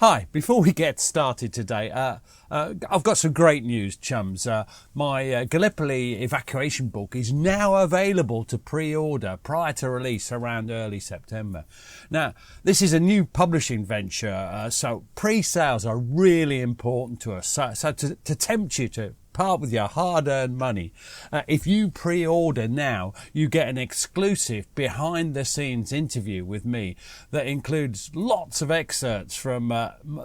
Hi, before we get started today, I've got some great news, chums. My Gallipoli evacuation book is now available to pre-order prior to release around early September. Now, this is a new publishing venture, so pre-sales are really important to us. So to tempt you to part with your hard-earned money, if you pre-order now, you get an exclusive behind-the-scenes interview with me that includes lots of excerpts from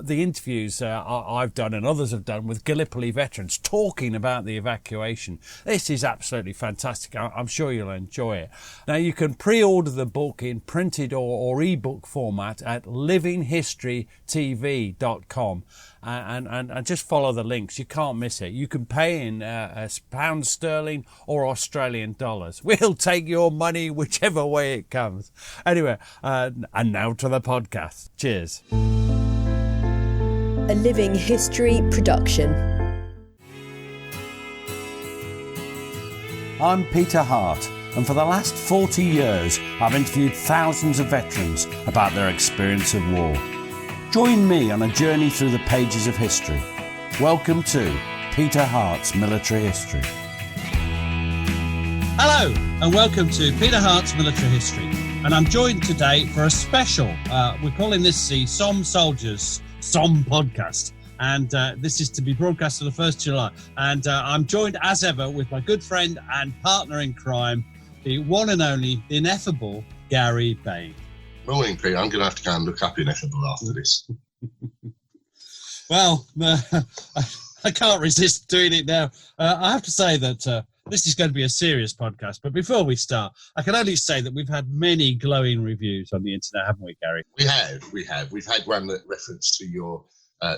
the interviews I've done and others have done with Gallipoli veterans talking about the evacuation. This is absolutely fantastic. I'm sure you'll enjoy it. Now, you can pre-order the book in printed or ebook format at livinghistorytv.com. And just follow the links. You can't miss it. You can pay in pounds sterling or Australian dollars. We'll take your money whichever way it comes. Anyway, and now to the podcast. Cheers. A Living History production. I'm Peter Hart, and for the last 40 years, I've interviewed thousands of veterans about their experience of war. Join me on a journey through the pages of history. Welcome to Peter Hart's Military History. Hello, and welcome to Peter Hart's Military History. And I'm joined today for a special, we're calling this the Somme Soldiers Somme podcast. And this is to be broadcast on the 1st of July. And I'm joined as ever with my good friend and partner in crime, the one and only, the ineffable Gary Bain. Morning, Pete. I'm going to have to go and look up Ineffable after this. Well, I can't resist doing it now. I have to say that this is going to be a serious podcast. But before we start, I can only say that we've had many glowing reviews on the internet, haven't we, Gary? We have. We've had one that referenced to your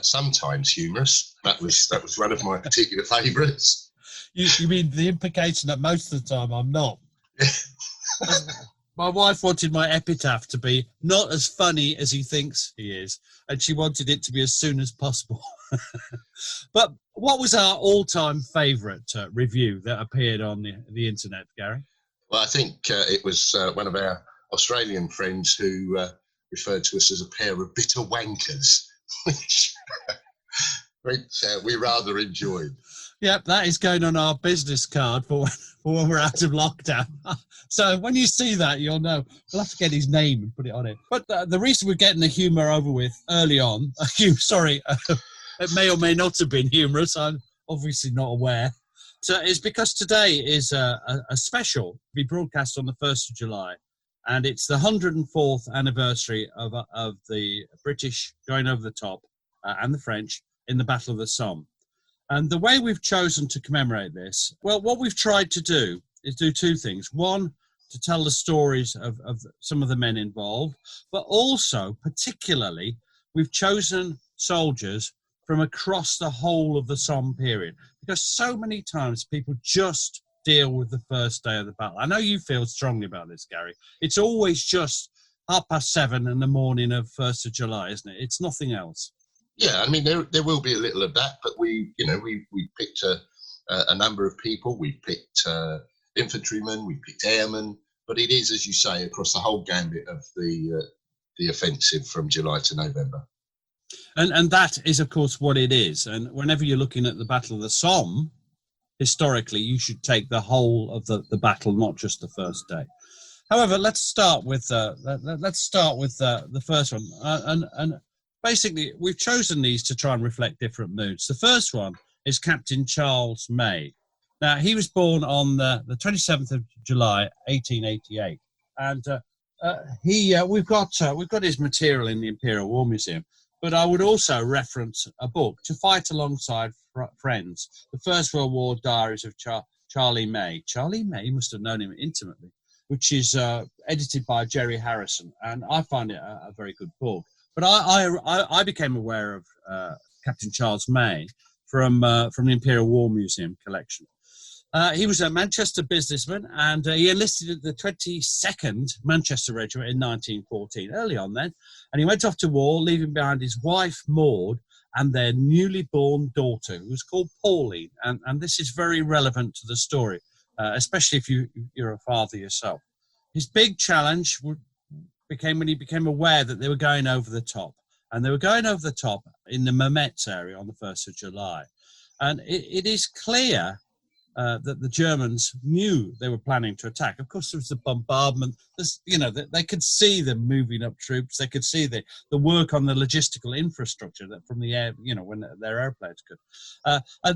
sometimes humorous. That was one of my particular favourites. You mean the implication that most of the time I'm not? My wife wanted my epitaph to be not as funny as he thinks he is, and she wanted it to be as soon as possible. But what was our all-time favourite review that appeared on the internet, Gary? Well, I think it was one of our Australian friends who referred to us as a pair of bitter wankers, which we rather enjoyed. Yep, that is going on our business card for when we're out of lockdown. So when you see that, you'll know. We'll have to get his name and put it on it. But the reason we're getting the humour over with early on, it may or may not have been humorous, I'm obviously not aware, is because today is a special to be broadcast on the 1st of July. And it's the 104th anniversary of the British going over the top and the French in the Battle of the Somme. And the way we've chosen to commemorate this, well, what we've tried to do is do two things. One, to tell the stories of some of the men involved, but also, particularly, we've chosen soldiers from across the whole of the Somme period, because so many times people just deal with the first day of the battle. I know you feel strongly about this, Gary. It's always just 7:30 in the morning of 1st of July, isn't it? It's nothing else. Yeah, I mean, there will be a little of that, but we picked a number of people. We picked infantrymen, we picked airmen, but it is, as you say, across the whole gambit of the offensive from July to November. And that is, of course, what it is. And whenever you're looking at the Battle of the Somme, historically, you should take the whole of the battle, not just the first day. However, let's start with the first one. And basically, we've chosen these to try and reflect different moods. The first one is Captain Charles May. Now, he was born on the 27th of July, 1888. And we've got his material in the Imperial War Museum. But I would also reference a book, To Fight Alongside Friends, the First World War Diaries of Charlie May. Charlie May must have known him intimately, which is edited by Jerry Harrison. And I find it a very good book. But I became aware of Captain Charles May from the Imperial War Museum collection. He was a Manchester businessman, and he enlisted at the 22nd Manchester Regiment in 1914, early on then. And he went off to war, leaving behind his wife, Maud, and their newly born daughter, who was called Pauline. And this is very relevant to the story, especially if you're a father yourself. His big challenge became when he became aware that they were going over the top. and they were going over the top in the Mametz area on the 1st of July. And it is clear that the Germans knew they were planning to attack. Of course, there was the bombardment. They could see them moving up troops. They could see the work on the logistical infrastructure that from the air, when their airplanes could.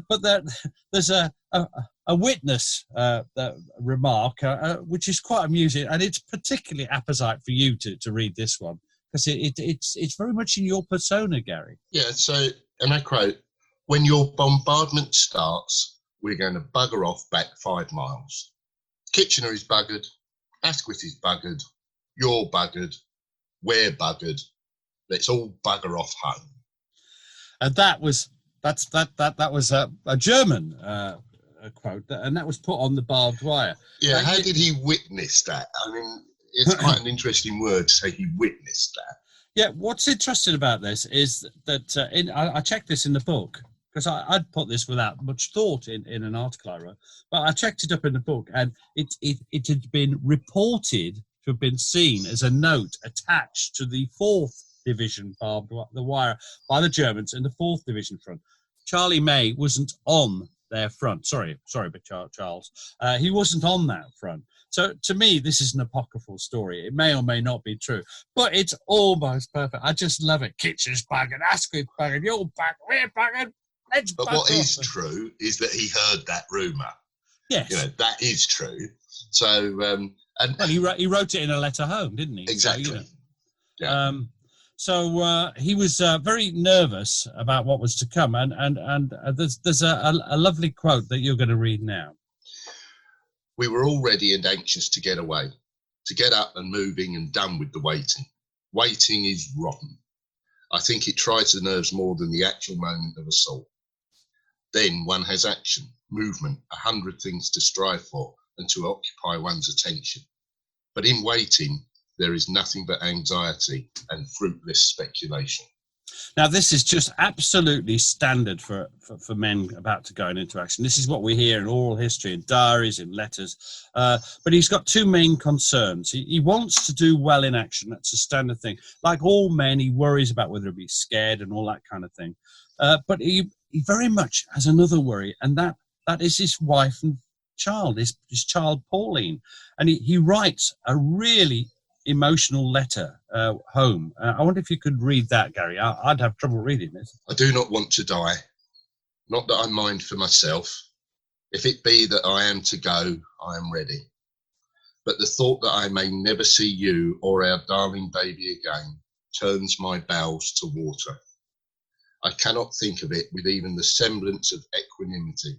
But there's a witness remark, which is quite amusing, and it's particularly apposite for you to read this one, because it's very much in your persona, Gary. Yeah, so, and I quote, "When your bombardment starts, we're going to bugger off back 5 miles. Kitchener is buggered, Asquith is buggered, you're buggered, we're buggered. Let's all bugger off home." And that was a German quote, and that was put on the barbed wire. Yeah, how did he witness that? I mean, it's quite an interesting word to say he witnessed that. Yeah, what's interesting about this is that I checked this in the book, because I'd put this without much thought in an article I wrote, but I checked it up in the book, and it had been reported to have been seen as a note attached to the 4th Division barbed wire by the Germans in the 4th Division front. Charlie May wasn't on their front. Sorry, but Charles. He wasn't on that front. So to me, this is an apocryphal story. It may or may not be true, but it's almost perfect. I just love it. Kitchen's buggered, Asquith buggered, you're buggered, we're buggered. But what is true is that he heard that rumour. Yes, that is true. So, he wrote it in a letter home, didn't he? Exactly. So, he was very nervous about what was to come, and there's a lovely quote that you're going to read now. "We were all ready and anxious to get away, to get up and moving and done with the waiting. Waiting is rotten. I think it tries the nerves more than the actual moment of assault. Then one has action, movement, 100 things to strive for and to occupy one's attention. But in waiting, there is nothing but anxiety and fruitless speculation." Now, this is just absolutely standard for men about to go into action. This is what we hear in oral history, in diaries, in letters. But he's got 2 main concerns. He wants to do well in action. That's a standard thing. Like all men, he worries about whether he'll be scared and all that kind of thing. But he very much has another worry, and that is his wife and child, his child Pauline. And he writes a really emotional letter home. I wonder if you could read that, Gary. I'd have trouble reading this. "I do not want to die, not that I mind for myself. If it be that I am to go, I am ready. But the thought that I may never see you or our darling baby again turns my bowels to water. I cannot think of it with even the semblance of equanimity.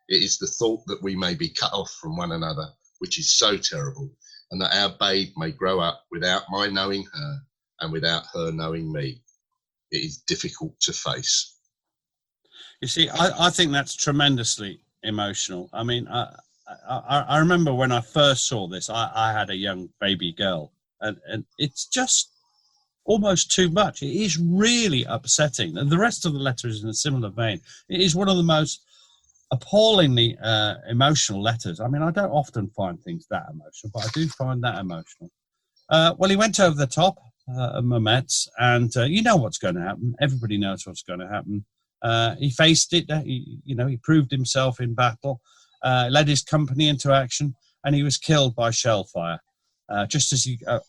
It is the thought that we may be cut off from one another, which is so terrible, and that our babe may grow up without my knowing her and without her knowing me. It is difficult to face." You see, I think that's tremendously emotional. I mean, I remember when I first saw this, I had a young baby girl, and it's just almost too much. It is really upsetting. And the rest of the letter is in a similar vein. It is one of the most appallingly emotional letters. I mean, I don't often find things that emotional, but I do find that emotional. Well, he went over the top of Mametz, and you know what's going to happen. Everybody knows what's going to happen. He faced it. He proved himself in battle, led his company into action, and he was killed by shell fire. Just as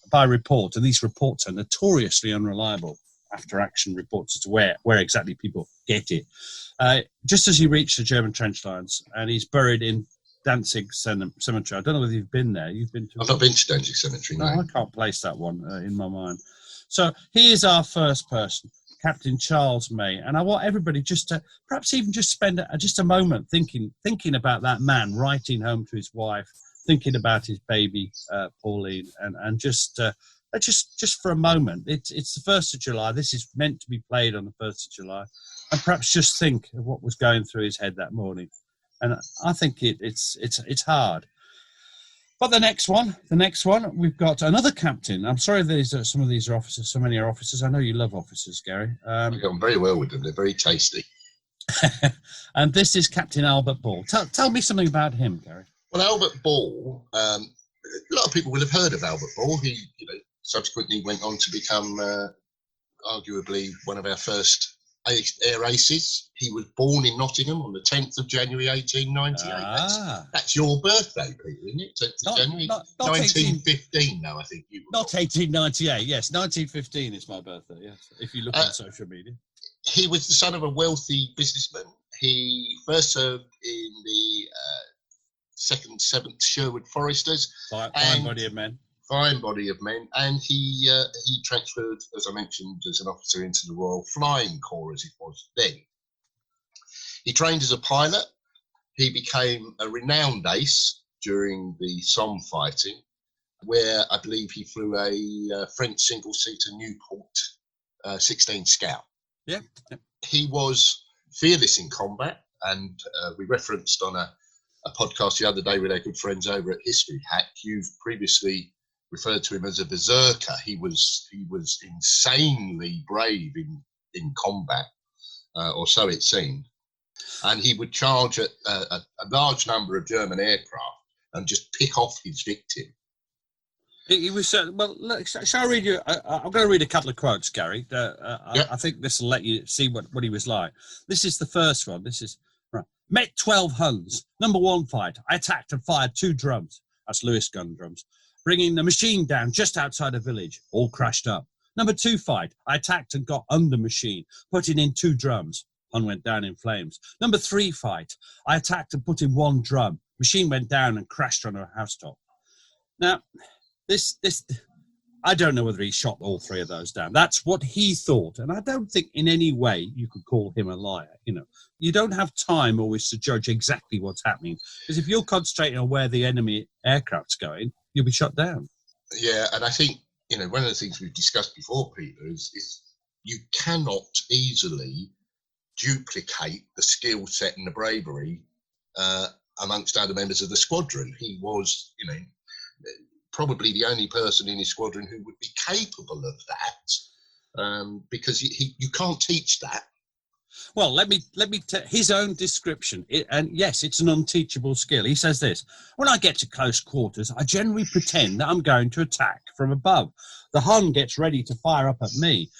by report, and these reports are notoriously unreliable, after-action reports as to where exactly people get it. Just as he reached the German trench lines, and he's buried in Danzig Cemetery. I don't know whether you've been there. I've not been to Danzig Cemetery, no. I can't place that one in my mind. So he is our first person, Captain Charles May, and I want everybody just to perhaps even just spend just a moment thinking about that man, writing home to his wife, thinking about his baby, Pauline, and just for a moment. It's the 1st of July. This is meant to be played on the 1st of July. And perhaps just think of what was going through his head that morning. And I think it's hard. But the next one, we've got another captain. I'm sorry some of these are officers, so many are officers. I know you love officers, Gary. I get on very well with them. They're very tasty. And this is Captain Albert Ball. Tell me something about him, Gary. Well, Albert Ball, a lot of people will have heard of Albert Ball. He, subsequently went on to become arguably one of our first air aces. He was born in Nottingham on the 10th of January 1898. That's your birthday, Peter, isn't it? 10th of January 1915 now, I think. Not 1898, yes. 1915 is my birthday, yes, if you look on social media. He was the son of a wealthy businessman. He first served in the 2nd, 7th Sherwood Foresters. Fine body of men. Fine body of men. And he transferred, as I mentioned, as an officer into the Royal Flying Corps, as it was then. He trained as a pilot. He became a renowned ace during the Somme fighting, where I believe he flew a French single-seater Newport 16 Scout. Yeah. He was fearless in combat, and we referenced on a podcast the other day with our good friends over at History Hack. You've previously referred to him as a berserker. He was insanely brave in combat, or so it seemed. And he would charge at a large number of German aircraft and just pick off his victim. He was well. Look, shall I read you? I'm going to read a couple of quotes, Gary. I think this will let you see what he was like. This is the first one. This is right. Met 12 Huns. Number 1 fight. I attacked and fired 2 drums. That's Lewis gun drums. Bringing the machine down just outside a village. All crashed up. Number 2 fight. I attacked and got under machine, putting in 2 drums. Hun went down in flames. Number 3 fight. I attacked and put in 1 drum. Machine went down and crashed on a housetop. Now, this I don't know whether he shot all 3 of those down. That's what he thought, and I don't think in any way you could call him a liar. You don't have time always to judge exactly what's happening, because if you're concentrating on where the enemy aircraft's going, you'll be shot down. Yeah, and I think one of the things we've discussed before, Peter, is you cannot easily duplicate the skill set and the bravery amongst other members of the squadron. He was, probably the only person in his squadron who would be capable of that, because you can't teach that. Well, let me his own description, and yes, it's an unteachable skill. He says this: when I get to close quarters, I generally pretend that I'm going to attack from above. The Hun gets ready to fire up at me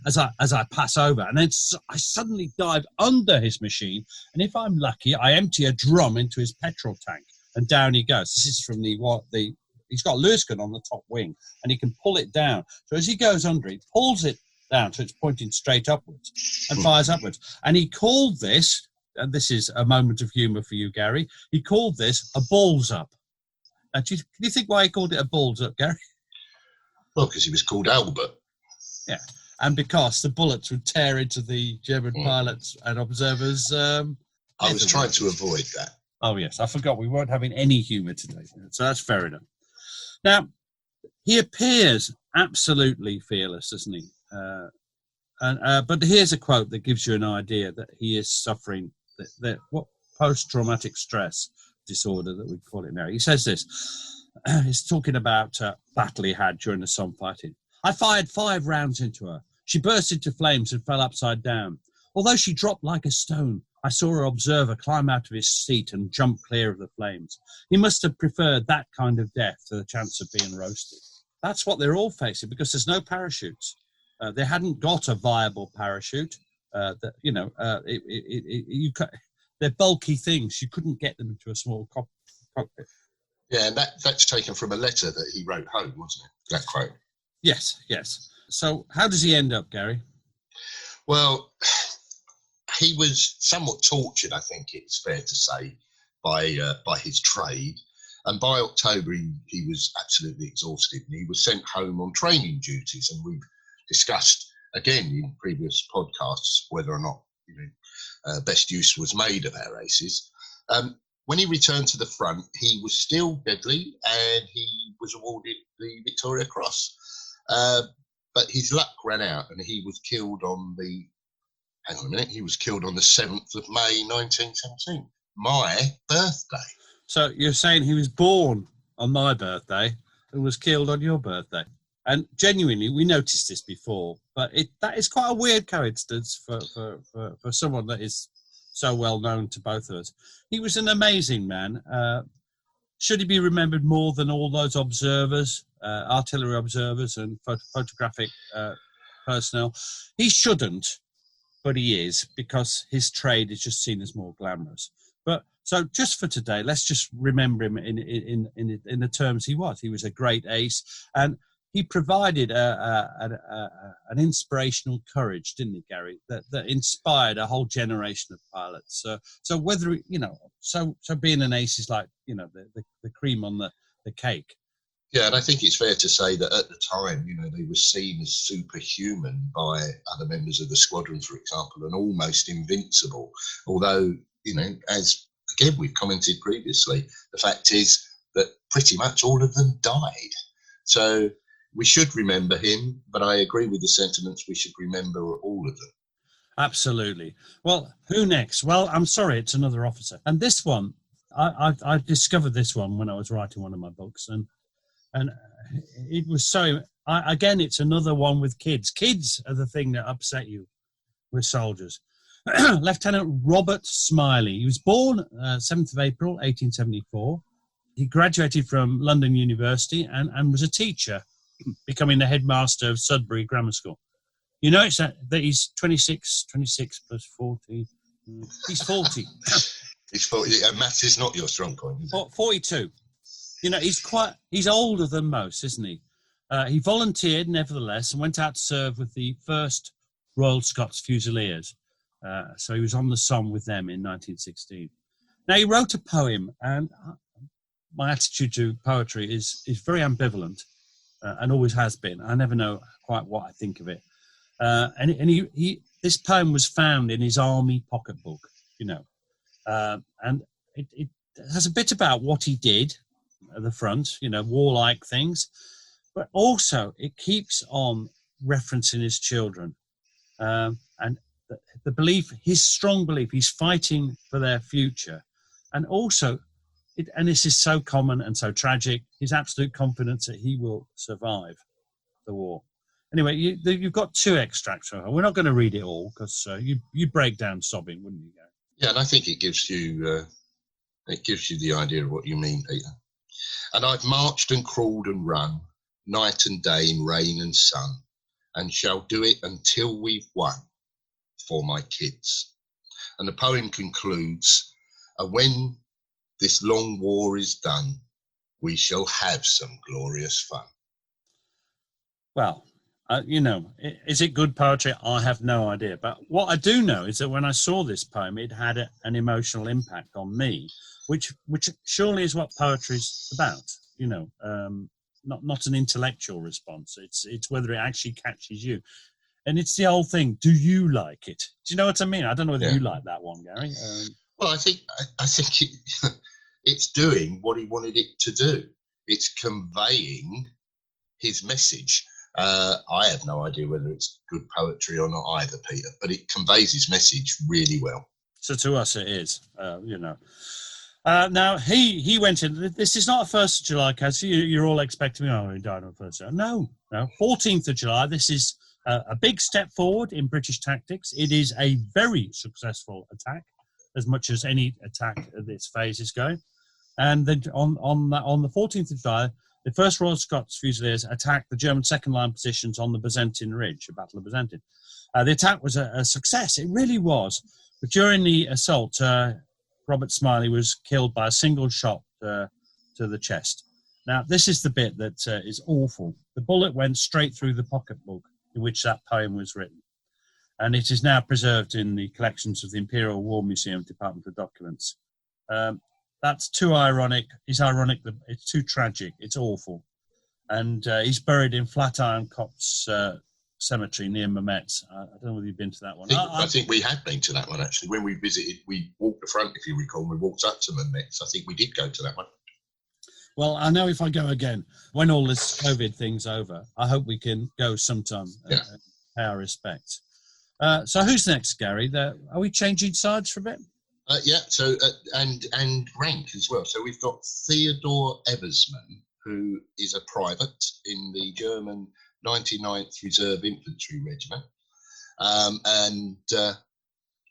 as I pass over, and then I suddenly dive under his machine, and if I'm lucky, I empty a drum into his petrol tank, and down he goes. This is from he's got a Lewis gun on the top wing, and he can pull it down. So as he goes under, he pulls it down so it's pointing straight upwards and fires upwards. And he called this, and this is a moment of humour for you, Gary, he called this a balls up. Now, can you think why he called it a balls up, Gary? Well, because he was called Albert. Yeah, and because the bullets would tear into the German pilots and observers. I was trying to avoid that. Oh, yes, I forgot we weren't having any humour today, so that's fair enough. Now, he appears absolutely fearless, doesn't he? But here's a quote that gives you an idea that he is suffering what post-traumatic stress disorder that we call it now. He says this. He's talking about a battle he had during the Somme fighting. I fired 5 rounds into her. She burst into flames and fell upside down. Although she dropped like a stone, I saw her observer climb out of his seat and jump clear of the flames. He must have preferred that kind of death to the chance of being roasted. That's what they're all facing, because there's no parachutes. They hadn't got a viable parachute. They're bulky things. You couldn't get them into a small cockpit. Yeah, and that's taken from a letter that he wrote home, wasn't it? That quote. Yes. So how does he end up, Gary? Well, he was somewhat tortured, I think it's fair to say, by his trade. And by October, he was absolutely exhausted, and he was sent home on training duties. And we've discussed again in previous podcasts whether or not best use was made of our aces. When he returned to the front, he was still deadly, and he was awarded the Victoria Cross. But his luck ran out, and he was killed on the 7th of May 1917, my birthday. So you're saying he was born on my birthday and was killed on your birthday? And genuinely, we noticed this before, but that is quite a weird coincidence for someone that is so well known to both of us. He was an amazing man. Should he be remembered more than all those observers, artillery observers and photographic personnel. He shouldn't, but he is, because his trade is just seen as more glamorous. But so just for today, let's just remember him in the terms he was. He was a great ace, and he provided an inspirational courage, didn't he, Gary? That inspired a whole generation of pilots. So whether so being an ace is like the cream on the cake. Yeah, and I think it's fair to say that at the time, they were seen as superhuman by other members of the squadron, for example, and almost invincible. Although, as again we've commented previously, the fact is that pretty much all of them died. So we should remember him, but I agree with the sentiments. We should remember all of them. Absolutely. Well, who next? Well, I'm sorry, it's another officer. And this one, I discovered this one when I was writing one of my books, and it was so. Again, it's another one with kids. Kids are the thing that upset you with soldiers. Lieutenant Robert Smiley. He was born 7th of April, 1874. He graduated from London University and was a teacher, becoming the headmaster of Sudbury Grammar School. You notice that he's 26 plus 40. He's 40. He's 40. Maths is not your strong point, is it? 42. He's older than most, isn't he? He volunteered, nevertheless, and went out to serve with the 1st Royal Scots Fusiliers. So he was on the Somme with them in 1916. Now, he wrote a poem, and my attitude to poetry is very ambivalent. And always has been. I never know quite what I think of it. And he this poem was found in his army pocketbook, and it has a bit about what he did at the front, warlike things, but also it keeps on referencing his children, and the belief, his strong belief, he's fighting for their future, and also. And this is so common and so tragic, his absolute confidence that he will survive the war. Anyway, you've got 2 extracts from her. We're not going to read it all because you break down sobbing, wouldn't you, Gary? Yeah, and I think it gives you the idea of what you mean, Peter. And I've marched and crawled and run, night and day in rain and sun, and shall do it until we've won for my kids. And the poem concludes, and when this long war is done, we shall have some glorious fun. Well, is it good poetry? I have no idea. But what I do know is that when I saw this poem, it had an emotional impact on me, which surely is what poetry is about. Not an intellectual response. It's whether it actually catches you. And it's the old thing. Do you like it? Do you know what I mean? I don't know whether you like that one, Gary. Well, I think it's doing what he wanted it to do. It's conveying his message. I have no idea whether it's good poetry or not either, Peter, but it conveys his message really well. So to us it is, Now, he went in, this is not a 1st of July case. You're all expecting, he died on 1st of July. No, 14th of July. This is a big step forward in British tactics. It is a very successful attack, as much as any attack at this phase is going. And then on the 14th of July, the 1st Royal Scots Fusiliers attacked the German second-line positions on the Bazentin Ridge, the Battle of Bazentin. The attack was a success. It really was. But during the assault, Robert Smiley was killed by a single shot to the chest. Now, this is the bit that is awful. The bullet went straight through the pocketbook in which that poem was written. And it is now preserved in the collections of the Imperial War Museum Department of Documents. That's too ironic. It's ironic that it's too tragic. It's awful. And he's buried in Flatiron Copse Cemetery near Mametz. I don't know whether you've been to that one. I think we had been to that one, actually. When we visited, we walked the front, if you recall, and we walked up to Mametz. I think we did go to that one. Well, I know if I go again, when all this COVID thing's over, I hope we can go sometime and pay our respects. So who's next, Gary? Are we changing sides for a bit? So and rank as well. So we've got Theodore Eversman, who is a private in the German 99th Reserve Infantry Regiment.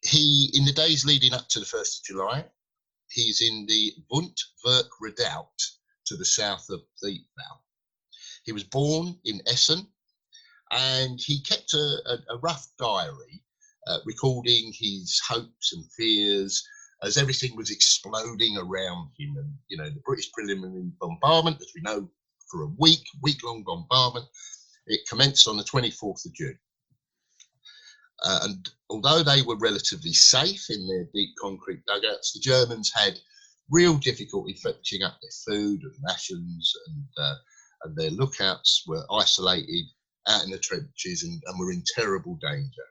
He, in the days leading up to the 1st of July, he's in the Wundwerk Redoubt to the south of Thiepval. He was born in Essen, And he kept a rough diary, recording his hopes and fears as everything was exploding around him. And, the British preliminary bombardment, as we know, for a week-long bombardment, it commenced on the 24th of June. And although they were relatively safe in their deep concrete dugouts, the Germans had real difficulty fetching up their food and rations, and their lookouts were isolated out in the trenches and were in terrible danger.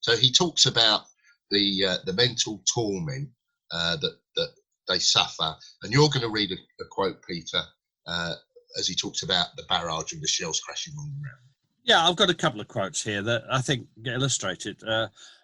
So he talks about the mental torment that they suffer, and you're going to read a quote, Peter, as he talks about the barrage and the shells crashing on the ground. Yeah, I've got a couple of quotes here that I think get illustrated.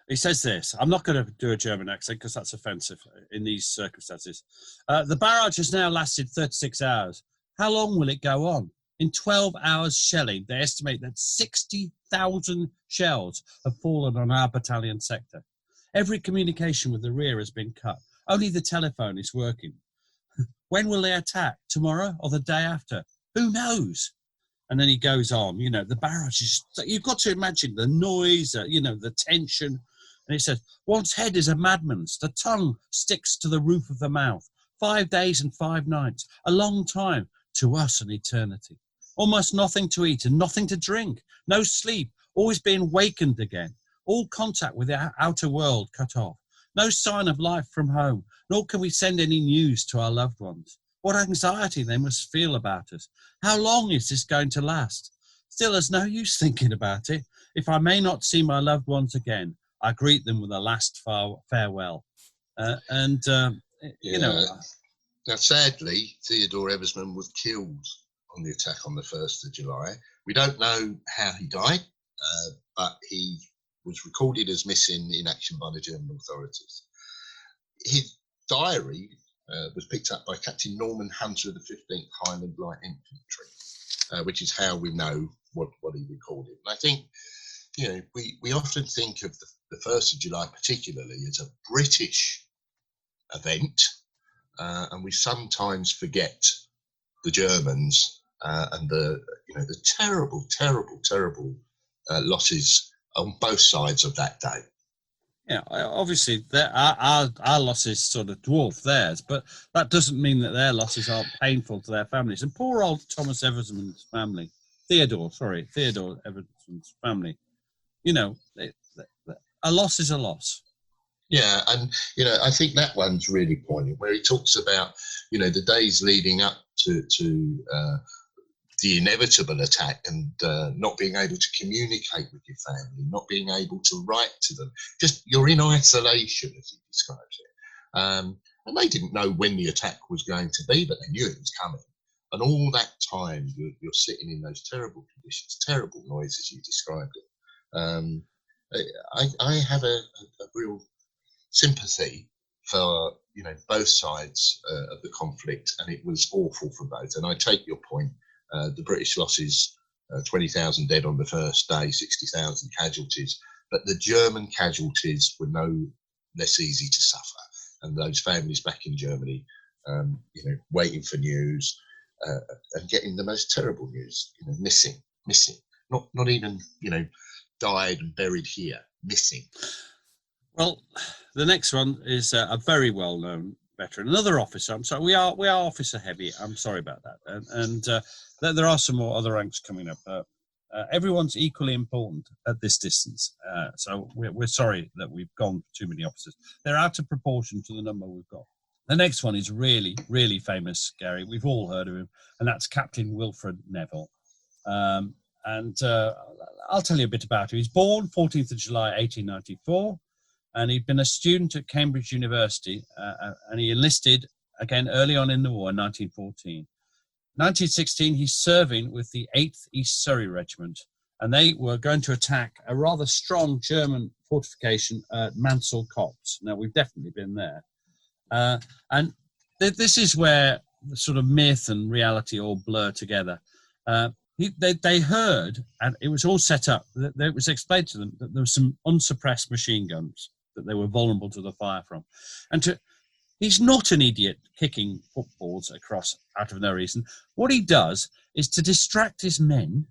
He says this. I'm not going to do a German accent because that's offensive in these circumstances. The barrage has now lasted 36 hours. How long will it go on? In 12 hours shelling, they estimate that 60,000 shells have fallen on our battalion sector. Every communication with the rear has been cut. Only the telephone is working. When will they attack? Tomorrow or the day after? Who knows? And then he goes on, the barrage is, you've got to imagine the noise, the tension. And he says, one's head is a madman's. The tongue sticks to the roof of the mouth. 5 days and 5 nights, a long time, to us an eternity. Almost nothing to eat and nothing to drink. No sleep, always being wakened again. All contact with the outer world cut off. No sign of life from home, nor can we send any news to our loved ones. What anxiety they must feel about us. How long is this going to last? Still, there's no use thinking about it. If I may not see my loved ones again, I greet them with a last farewell. Now, sadly, Theodore Eversman was killed on the attack on the 1st of July. We don't know how he died, but he was recorded as missing in action by the German authorities. His diary was picked up by Captain Norman Hunter of the 15th Highland Light Infantry, which is how we know what he recorded. And I think, we often think of the 1st of July particularly as a British event, and we sometimes forget the Germans and the terrible losses on both sides of that day. Yeah, obviously our losses sort of dwarf theirs, but that doesn't mean that their losses aren't painful to their families. And poor old Thomas Eversman's family, Theodore Eversman's family, a loss is a loss. Yeah, and I think that one's really poignant, where he talks about the days leading up to the inevitable attack and not being able to communicate with your family, not being able to write to them. Just you're in isolation, as he describes it. And they didn't know when the attack was going to be, but they knew it was coming. And all that time, you're sitting in those terrible conditions, terrible noise, as you described it. I have a real sympathy for both sides of the conflict, and it was awful for both. And I take your point. The British losses, 20,000 dead on the first day, 60,000 casualties, but the German casualties were no less easy to suffer. And those families back in Germany, waiting for news and getting the most terrible news, missing, not even, died and buried here, missing. Well, the next one is a very well-known veteran, another officer. I'm sorry, we are officer heavy. I'm sorry about that. And there are some more other ranks coming up. Everyone's equally important at this distance. So we're sorry that we've gone for too many officers. They're out of proportion to the number we've got. The next one is really, really famous, Gary. We've all heard of him, and that's Captain Wilfred Neville. I'll tell you a bit about him. He's born 14th of July, 1894. And he'd been a student at Cambridge University, and he enlisted again early on in the war in 1914. 1916, he's serving with the 8th East Surrey Regiment, and they were going to attack a rather strong German fortification at Mansell Copse. Now, we've definitely been there. And this is where the sort of myth and reality all blur together. They heard, and it was all set up, that it was explained to them that there were some unsuppressed machine guns that they were vulnerable to the fire from. And he's not an idiot kicking footballs across out of no reason. What he does is to distract his men,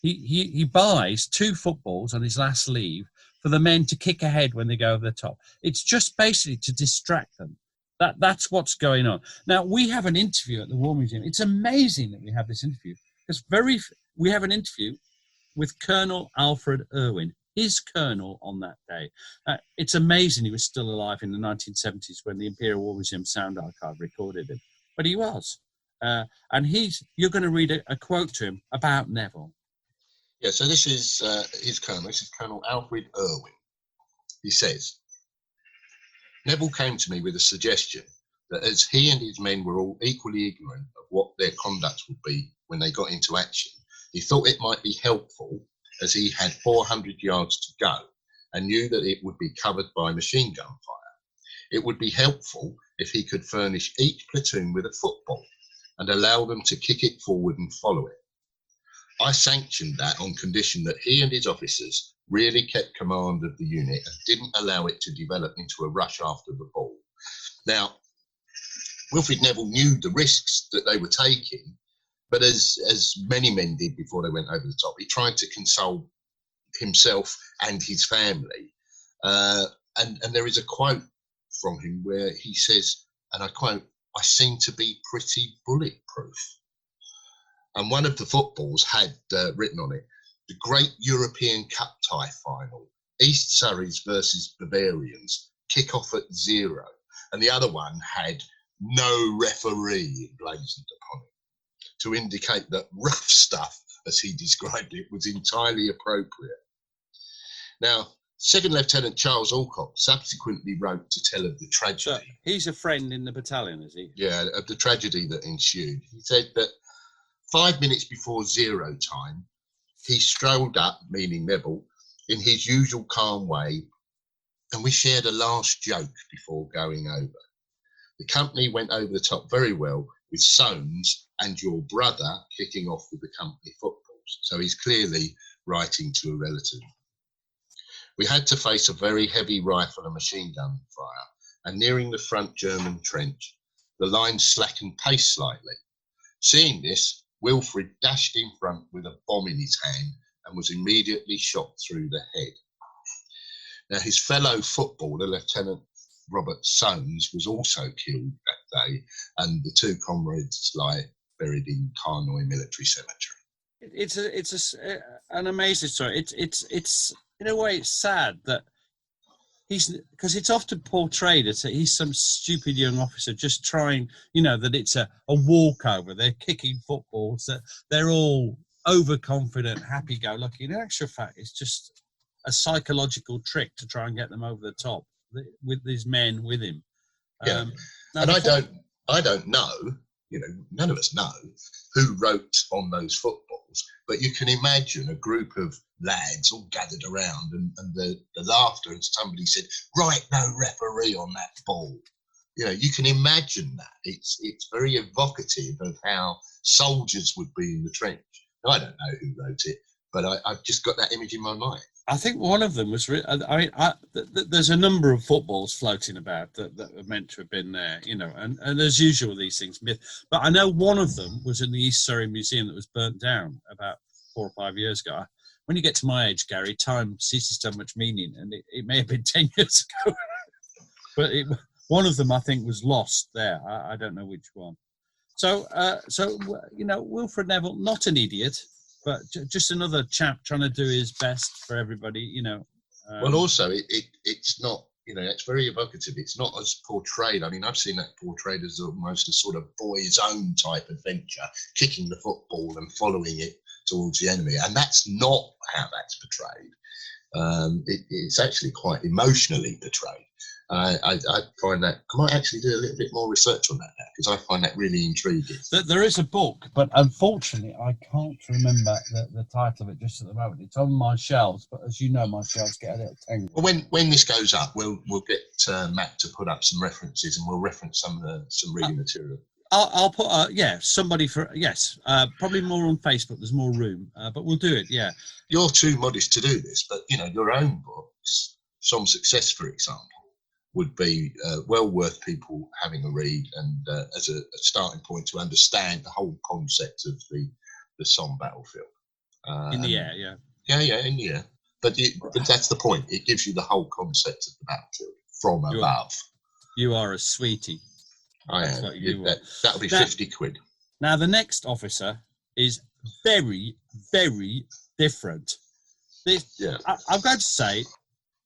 he buys 2 footballs on his last leave for the men to kick ahead when they go over the top. It's just basically to distract them. That's what's going on. Now, we have an interview at the War Museum. It's amazing that we have this interview, because we have an interview with Colonel Alfred Irwin, his colonel on that day. It's amazing he was still alive in the 1970s when the Imperial War Museum Sound Archive recorded him. But he was. And you're going to read a quote to him about Neville. Yeah, so this is his colonel. This is Colonel Alfred Irwin. He says, Neville came to me with a suggestion that as he and his men were all equally ignorant of what their conduct would be when they got into action, he thought it might be helpful, as he had 400 yards to go and knew that it would be covered by machine gun fire. It would be helpful if he could furnish each platoon with a football and allow them to kick it forward and follow it. I sanctioned that on condition that he and his officers really kept command of the unit and didn't allow it to develop into a rush after the ball. Now, Wilfred Neville knew the risks that they were taking, but as many men did before they went over the top, he tried to console himself and his family. And there is a quote from him where he says, and I quote, "I seem to be pretty bulletproof." And one of the footballs had written on it, "The Great European Cup tie final, East Surreys versus Bavarians, kick off at 0. And the other one had "No referee" emblazoned upon it, to indicate that rough stuff, as he described it, was entirely appropriate. Now, Second Lieutenant Charles Alcock subsequently wrote to tell of the tragedy. So he's a friend in the battalion, is he? Yeah, of the tragedy that ensued. He said that 5 minutes before 0 time, he strolled up, meaning Neville, in his usual calm way, and we shared a last joke before going over. The company went over the top very well, with Soames and your brother kicking off with the company footballs. So he's clearly writing to a relative. We had to face a very heavy rifle and machine gun fire, and nearing the front German trench, the line slackened pace slightly. Seeing this, Wilfred dashed in front with a bomb in his hand and was immediately shot through the head. Now, his fellow footballer, Lieutenant Robert Soames, was also killed that day, and the 2 comrades lie buried in Carnoy Military Cemetery. It's an amazing story. It's in a way, it's sad that because it's often portrayed as he's some stupid young officer just trying, that it's a walkover. They're kicking footballs, that they're all overconfident, happy-go-lucky. In actual fact, it's just a psychological trick to try and get them over the top with these men with him. Yeah, and I don't know. None of us know who wrote on those footballs, but you can imagine a group of lads all gathered around and the laughter, and somebody said, "Right, no referee on that ball." You can imagine that. It's very evocative of how soldiers would be in the trench. Now, I don't know who wrote it, but I've just got that image in my mind. I think one of them was. There's a number of footballs floating about that are meant to have been there, and as usual, these things myth. But I know one of them was in the East Surrey Museum that was burnt down about 4 or 5 years ago. When you get to my age, Gary, time ceases to have much meaning, and it may have been 10 years ago. But one of them, I think, was lost there. I don't know which one. So Wilfred Neville, not an idiot, but just another chap trying to do his best for everybody, Well, also, it's not, it's very evocative. It's not as portrayed. I mean, I've seen that portrayed as almost a sort of boy's own type adventure, kicking the football and following it towards the enemy. And that's not how that's portrayed. It's actually quite emotionally portrayed. I find that I might actually do a little bit more research on that now, because I find that really intriguing. There is a book, but unfortunately I can't remember the title of it just at the moment. It's on my shelves, but as you know, my shelves get a little tangled. Well, when this goes up, we'll get Matt to put up some references, and we'll reference some reading material. I'll put somebody for probably more on Facebook. There's more room, but we'll do it. Yeah, you're too modest to do this, but your own books, Some Success, for example, would be well worth people having a read, and as a starting point to understand the whole concept of the Somme battlefield. In the air, yeah. Yeah, in the air. But that's the point. It gives you the whole concept of the battlefield from above. You are a sweetie. I am. That'll be 50 quid. Now, the next officer is very, very different. I've got to say,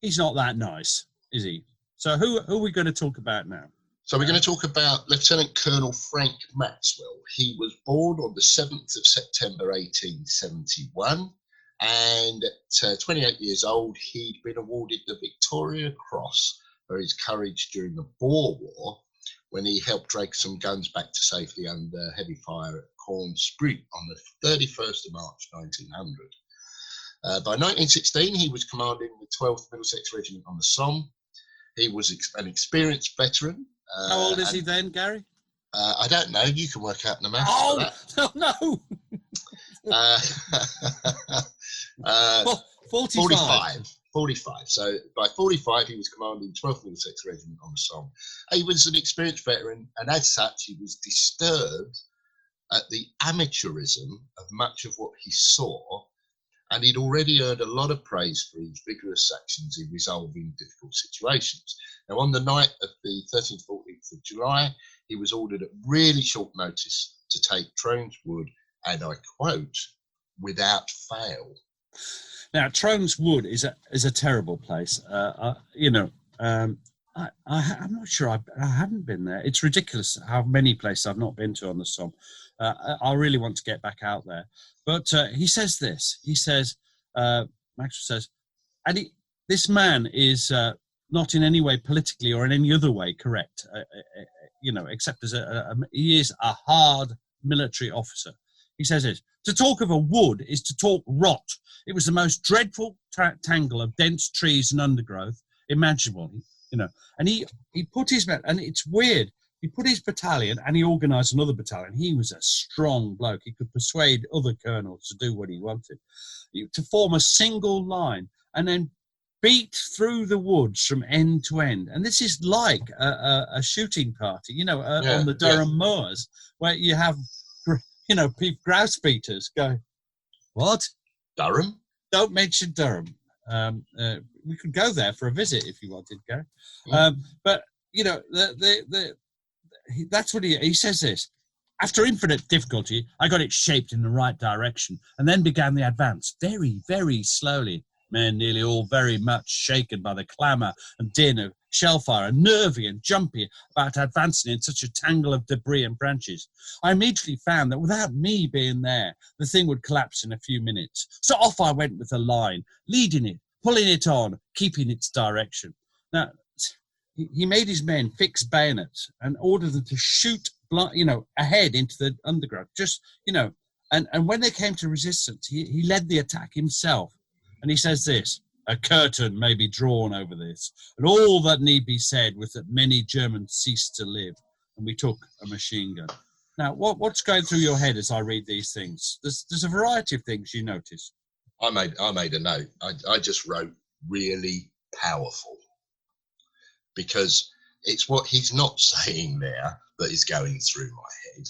he's not that nice, is he? So who are we going to talk about now? So we're going to talk about Lieutenant Colonel Frank Maxwell. He was born on the 7th of September 1871, and at 28 years old, he'd been awarded the Victoria Cross for his courage during the Boer War, when he helped drag some guns back to safety under heavy fire at Corn Spruit on the 31st of March 1900. By 1916, he was commanding the 12th Middlesex Regiment on the Somme. He was an experienced veteran. How old is he then, Gary? I don't know. You can work out the maths for that. No. 45. So by 45, he was commanding 12th Middlesex Regiment on the Somme. He was an experienced veteran, and as such, he was disturbed at the amateurism of much of what he saw, and he'd already earned a lot of praise for his vigorous actions in resolving difficult situations. Now, on the night of the 13th, 14th of July, he was ordered at really short notice to take Trones Wood, and I quote, without fail. Now, Trones Wood is a terrible place. I'm not sure. I haven't been there. It's ridiculous how many places I've not been to on the Somme. I really want to get back out there. But he says this. He says, Maxwell says, this man is not in any way politically or in any other way correct, except as he is a hard military officer. He says this: to talk of a wood is to talk rot. It was the most dreadful tangle of dense trees and undergrowth imaginable, And he put his men, and it's weird. He put his battalion and he organised another battalion. He was a strong bloke. He could persuade other colonels to do what he wanted, to form a single line and then beat through the woods from end to end. And this is like a shooting party, on the Durham moors, where you have, grouse beaters go, what? Durham? Don't mention Durham. We could go there for a visit if you wanted, Gary. But that's what he says this. After infinite difficulty, I got it shaped in the right direction and then began the advance very, very slowly. Men nearly all very much shaken by the clamour and din of shellfire, and nervy and jumpy about advancing in such a tangle of debris and branches. I immediately found that without me being there, the thing would collapse in a few minutes. So off I went with the line, leading it, pulling it on, keeping its direction. Now, he made his men fix bayonets and ordered them to shoot, ahead into the undergrowth. And when they came to resistance, he led the attack himself. And he says this: a curtain may be drawn over this, and all that need be said was that many Germans ceased to live, and we took a machine gun. Now, what's going through your head as I read these things? There's a variety of things you notice. I made a note. I just wrote really powerful, because it's what he's not saying there that is going through my head.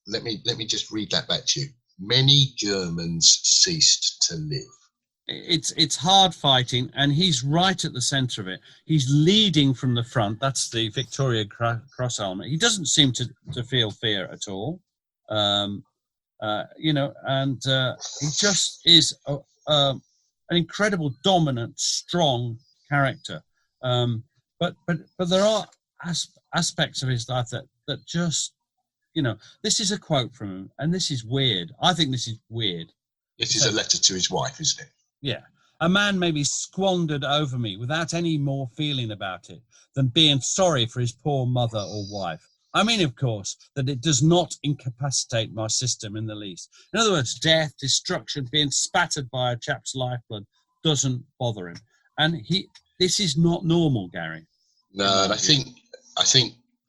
Let me just read that back to you. Many Germans ceased to live. It's hard fighting, and he's right at the centre of it. He's leading from the front. That's the Victoria Cross element. He doesn't seem to feel fear at all, and he just is an incredible, dominant, strong character. But there are aspects of his life that just. This is a quote from him, and this is weird. I think this is weird. This is a letter to his wife, isn't it? Yeah. A man may be squandered over me without any more feeling about it than being sorry for his poor mother or wife. I mean, of course, that it does not incapacitate my system in the least. In other words, death, destruction, being spattered by a chap's lifeblood doesn't bother him. And this is not normal, Gary. No, and I think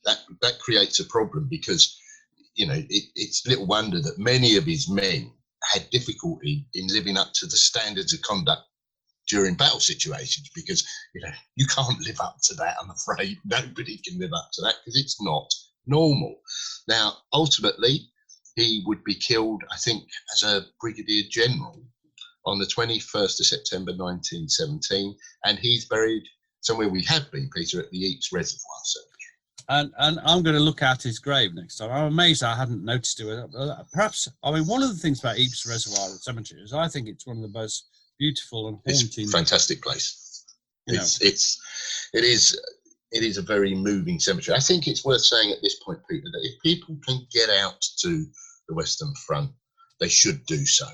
that creates a problem, because it's little wonder that many of his men had difficulty in living up to the standards of conduct during battle situations, because, you can't live up to that, I'm afraid. Nobody can live up to that, because it's not normal. Now, ultimately, he would be killed, I think, as a brigadier general on the 21st of September 1917, and he's buried somewhere we have been, Peter, at the Eaps Reservoir Cemetery. And I'm going to look at his grave next time. I'm amazed I hadn't noticed it. Perhaps, I mean, one of the things about Eaps Reservoir Cemetery is I think it's one of the most beautiful and haunting. It's a fantastic place. It is a very moving cemetery. I think it's worth saying at this point, Peter, that if people can get out to the Western Front, they should do so.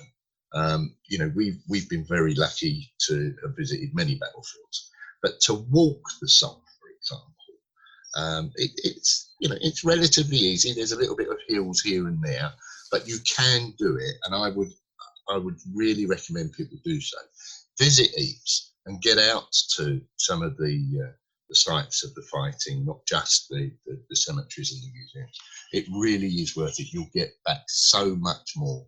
We've been very lucky to have visited many battlefields, but to walk the Somme, for example, it's relatively easy. There's a little bit of hills here and there, but you can do it, and I would really recommend people do so. Visit Eaps and get out to some of the sites of the fighting, not just the cemeteries and the museums. It really is worth it. You'll get back so much more.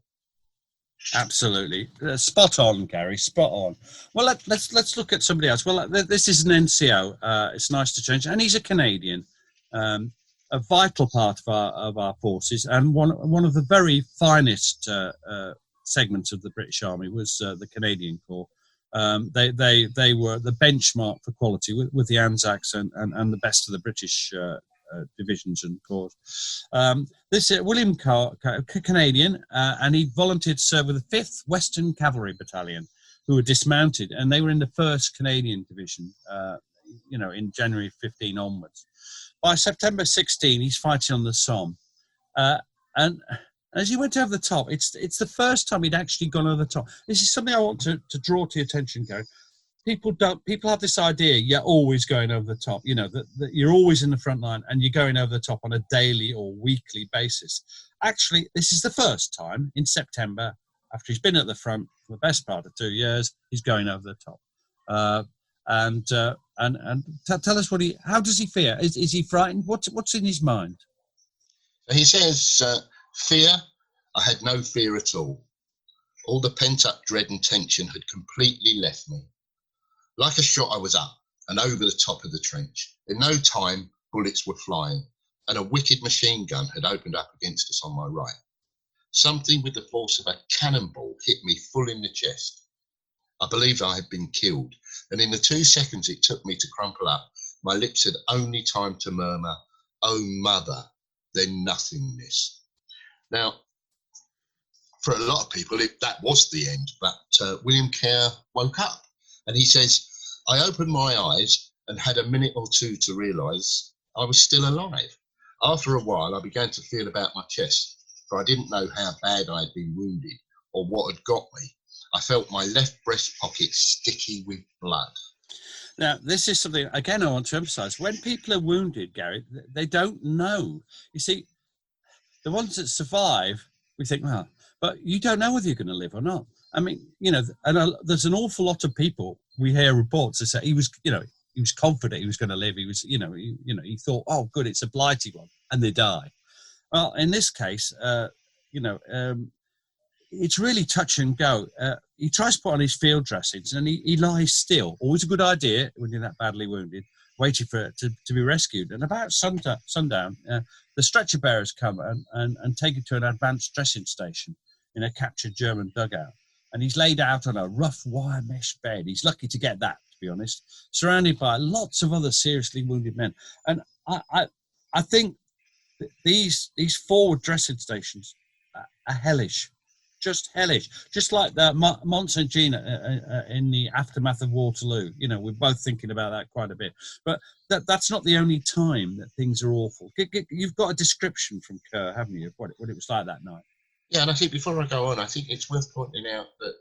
Absolutely, spot on, Gary. Spot on. Well, let's look at somebody else. Well, this is an NCO. It's nice to change, and he's a Canadian, a vital part of our forces, and one of the very finest segments of the British Army was the Canadian Corps. They were the benchmark for quality with the Anzacs and the best of the British divisions and corps. This William Carr, Canadian, and he volunteered to serve with the 5th Western Cavalry Battalion, who were dismounted, and they were in the 1st Canadian Division, in January 15 onwards. By September 16, he's fighting on the Somme. And as he went over the top, it's the first time he'd actually gone over the top. This is something I want to draw to your attention, Gary. People have this idea you're always going over the top, that you're always in the front line and you're going over the top on a daily or weekly basis. Actually, this is the first time in September, after he's been at the front for the best part of 2 years, he's going over the top. And tell us how does he feel? Is he frightened? What's in his mind? He says, fear, I had no fear at all. All the pent-up dread and tension had completely left me. Like a shot, I was up and over the top of the trench. In no time, bullets were flying, and a wicked machine gun had opened up against us on my right. Something with the force of a cannonball hit me full in the chest. I believed I had been killed, and in the 2 seconds it took me to crumple up, my lips had only time to murmur, "Oh, mother," then nothingness. Now, for a lot of people, that was the end, but William Kerr woke up. And he says, I opened my eyes and had a minute or two to realise I was still alive. After a while, I began to feel about my chest, for I didn't know how bad I had been wounded or what had got me. I felt my left breast pocket sticky with blood. Now, this is something, again, I want to emphasise. When people are wounded, Gary, they don't know. You see, the ones that survive, we think, well, but you don't know whether you're going to live or not. I mean, and there's an awful lot of people, we hear reports that say he was confident he was going to live. He was, he thought, oh, good, it's a blighty one, and they die. Well, in this case, it's really touch and go. He tries to put on his field dressings and he lies still. Always a good idea when you're that badly wounded, waiting for it to be rescued. And about sundown, the stretcher bearers come and take him to an advanced dressing station in a captured German dugout. And he's laid out on a rough wire mesh bed. He's lucky to get that, to be honest, surrounded by lots of other seriously wounded men. And I think that these forward dressing stations are hellish, just hellish. Just like the Mont Saint Jean in the aftermath of Waterloo. We're both thinking about that quite a bit. But that's not the only time that things are awful. You've got a description from Kerr, haven't you, of what it was like that night? Yeah, and I think before I go on, I think it's worth pointing out that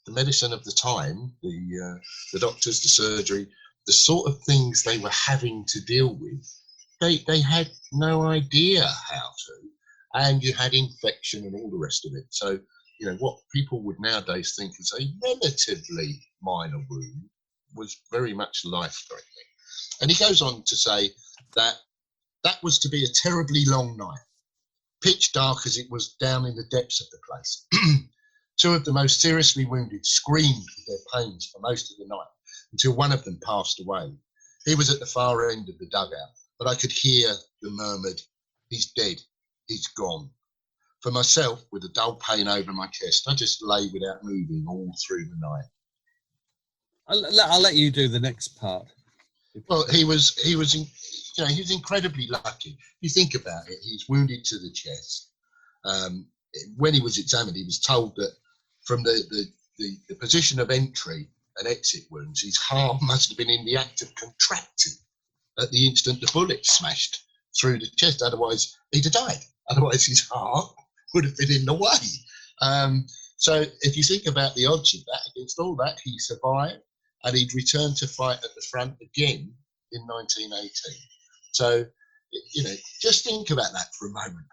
the medicine of the time, the doctors, the surgery, the sort of things they were having to deal with, they had no idea how to, and you had infection and all the rest of it. So what people would nowadays think is a relatively minor wound was very much life-threatening. And he goes on to say that was to be a terribly long night. Pitch dark as it was down in the depths of the place. 2 of the most seriously wounded screamed with their pains for most of the night until one of them passed away. He was at the far end of the dugout, but I could hear the murmured, "He's dead, he's gone." For myself, with a dull pain over my chest, I just lay without moving all through the night. I'll let you do the next part. Well, he was incredibly lucky. You think about it, he's wounded to the chest. When he was examined, he was told that from the position of entry and exit wounds, his heart must have been in the act of contracting at the instant the bullet smashed through the chest. Otherwise, he'd have died. Otherwise, his heart would have been in the way. So if you think about the odds of that, against all that, he survived, and he'd returned to fight at the front again in 1918. So, just think about that for a moment,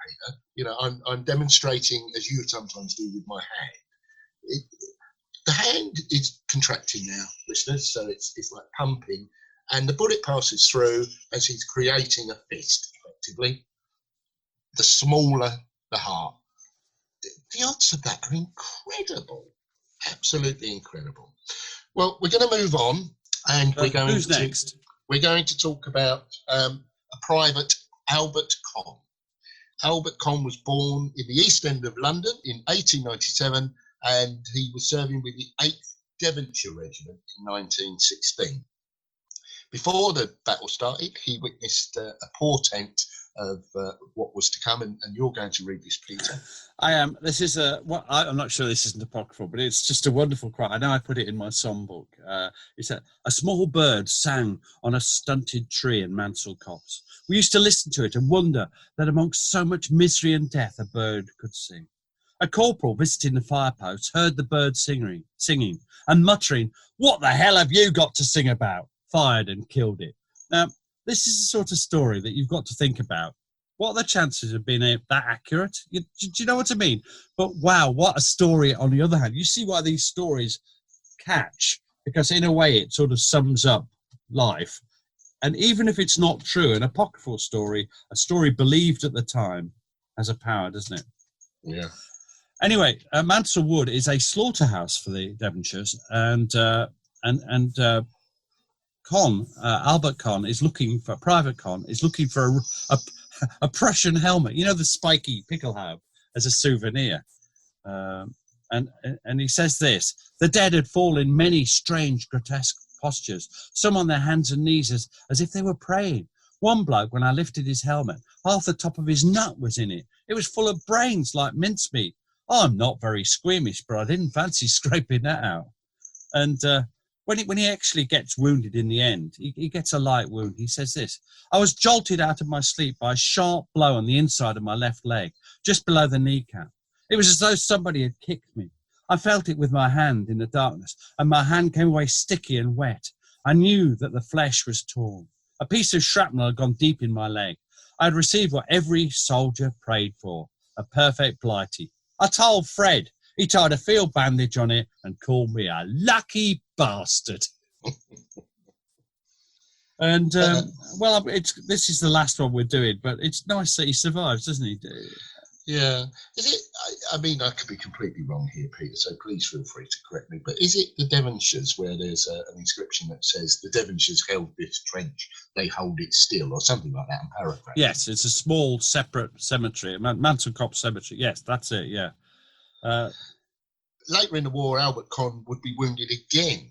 Peter. I'm demonstrating, as you sometimes do with my hand. The hand is contracting now, listeners, so it's like pumping, and the bullet passes through as he's creating a fist, effectively. The smaller the heart. The odds of that are incredible, absolutely incredible. Well, we're going to move on, and who's next? We're going to talk about a private Albert Conn. Albert Conn was born in the East End of London in 1897, and he was serving with the 8th Devonshire Regiment in 1916. Before the battle started, he witnessed a portent of what was to come, and you're going to read this, Peter. I am. This is I'm not sure this isn't apocryphal, but it's just a wonderful cry. I know I put it in my Somme book. It's a small bird sang on a stunted tree in Mansell Copse. We used to listen to it and wonder that amongst so much misery and death a bird could sing. A corporal visiting the firepost heard the bird singing and muttering, "What the hell have you got to sing about?" fired and killed it. Now, this is the sort of story that you've got to think about. What are the chances of being that accurate? Do you know what I mean? But wow, what a story on the other hand. You see why these stories catch, because in a way it sort of sums up life. And even if it's not true, an apocryphal story, a story believed at the time, has a power, doesn't it? Yeah. Anyway, Mansell Wood is a slaughterhouse for the Devonshires, and Albert Conn is looking for a Prussian helmet, the spiky pickelhaube, as a souvenir. And he says this: the dead had fallen in many strange, grotesque postures, some on their hands and knees as if they were praying. One bloke, when I lifted his helmet, half the top of his nut was in it. It was full of brains like mincemeat. I'm not very squeamish, but I didn't fancy scraping that out. And when he actually gets wounded in the end, he gets a light wound. He says this: I was jolted out of my sleep by a sharp blow on the inside of my left leg, just below the kneecap. It was as though somebody had kicked me. I felt it with my hand in the darkness, and my hand came away sticky and wet. I knew that the flesh was torn. A piece of shrapnel had gone deep in my leg. I had received what every soldier prayed for, a perfect blighty. I told Fred. He tied a field bandage on it and called me a lucky bastard. And, this is the last one we're doing, but it's nice that he survives, doesn't he? Yeah. Is it, I could be completely wrong here, Peter, so please feel free to correct me, but is it the Devonshires where there's an inscription that says the Devonshires held this trench, they hold it still, or something like that? I'm paraphrasing. Yes, it's a small, separate cemetery, Mansell Copse Cemetery. Yes, that's it, yeah. Later in the war, Albert Conn would be wounded again,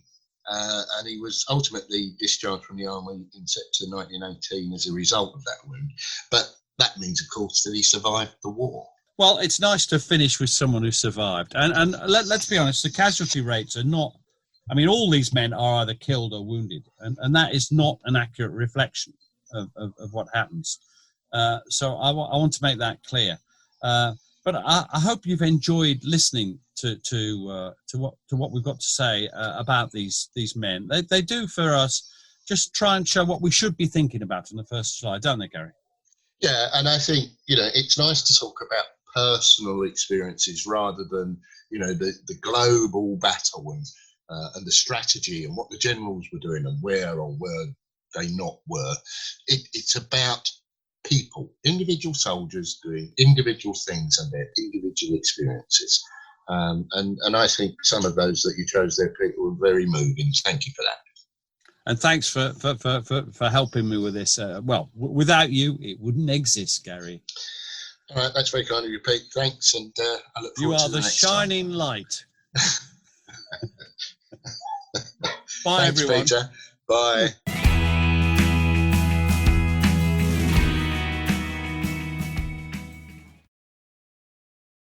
and he was ultimately discharged from the army in September 1918 as a result of that wound. But that means, of course, that he survived the war. Well, it's nice to finish with someone who survived. And let's be honest, the casualty rates are not... I mean, all these men are either killed or wounded, and that is not an accurate reflection of what happens. So I want to make that clear. But I hope you've enjoyed listening to what we've got to say about these men. They do for us just try and show what we should be thinking about on the first slide, don't they, Gary? Yeah, and I think it's nice to talk about personal experiences rather than the global battle and the strategy and what the generals were doing and where or were they not were. It's about people, individual soldiers doing individual things and their individual experiences. And I think some of those that you chose there, Peter, were very moving. Thank you for that. And thanks for helping me with this. Without you, it wouldn't exist, Gary. All right, that's very kind of you, Pete. Thanks, and I look forward You are to the the next shining time. light. Bye, Thanks, everyone. Peter. Bye.